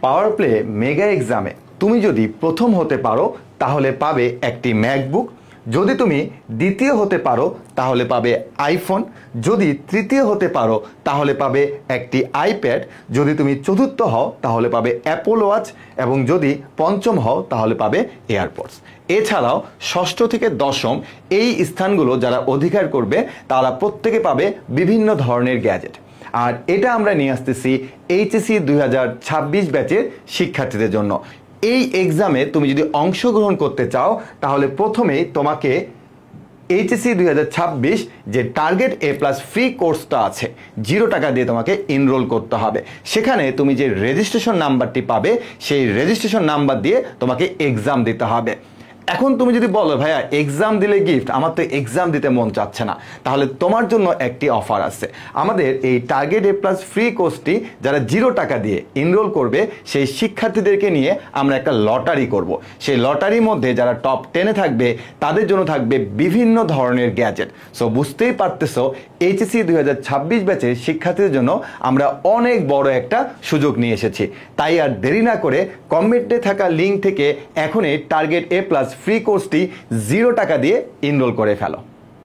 Power play mega এক্সামে তুমি যদি প্রথম হতে পারো তাহলে পাবে একটি ম্যাকবুক, যদি তুমি দ্বিতীয় হতে পারো তাহলে পাবে আইফোন, যদি তৃতীয় হতে পারো তাহলে পাবে একটি আইপ্যাড, যদি তুমি চতুর্থ হও তাহলে পাবে অ্যাপল ওয়াচ এবং যদি পঞ্চম হও তাহলে পাবে এয়ারপডস। এছাড়াও ষষ্ঠ থেকে দশম এই স্থানগুলো যারা অধিকার করবে তারা প্রত্যেকে পাবে বিভিন্ন ধরনের গ্যাজেট। আর এটা আমরা নিয়ে আসতেছি এইচএসসি 2026 ব্যাচের শিক্ষার্থীদের জন্য। এই এক্সামে তুমি যদি অংশগ্রহণ করতে চাও তাহলে প্রথমেই তোমাকে এইচএসসি 2026 যে টার্গেট এ প্লাস ফ্রি কোর্সটা আছে 0 টাকা দিয়ে তোমাকে এনরোল করতে হবে। সেখানে তুমি যে রেজিস্ট্রেশন নাম্বারটি পাবে সেই রেজিস্ট্রেশন নাম্বার দিয়ে তোমাকে এক্সাম দিতে হবে। এখন তুমি যদি বলো ভাইয়া এক্সাম দিলে গিফট, আমার তো এক্সাম দিতে মন চাচ্ছে না, তাহলে তোমার জন্য একটি অফার আছে। আমাদের এই টার্গেট এ প্লাস ফ্রি কোর্সটি যারা 0 টাকা দিয়ে এনরোল করবে সেই শিক্ষার্থীদেরকে নিয়ে আমরা একটা লটারি করব। সেই লটারির মধ্যে যারা টপ 10-এ থাকবে তাদের জন্য থাকবে বিভিন্ন ধরনের গ্যাজেট। সো বুঝতেই পারতেছো এইচএসসি 2026 ব্যাচের শিক্ষার্থীদের জন্য আমরা অনেক বড় একটা সুযোগ নিয়ে এসেছি। তাই আর দেরি না করে কমেন্টে থাকা লিঙ্ক থেকে এখনই টার্গেট এ প্লাস ফ্রি কোর্সটি 0 টাকা দিয়ে এনরোল করে ফেলো।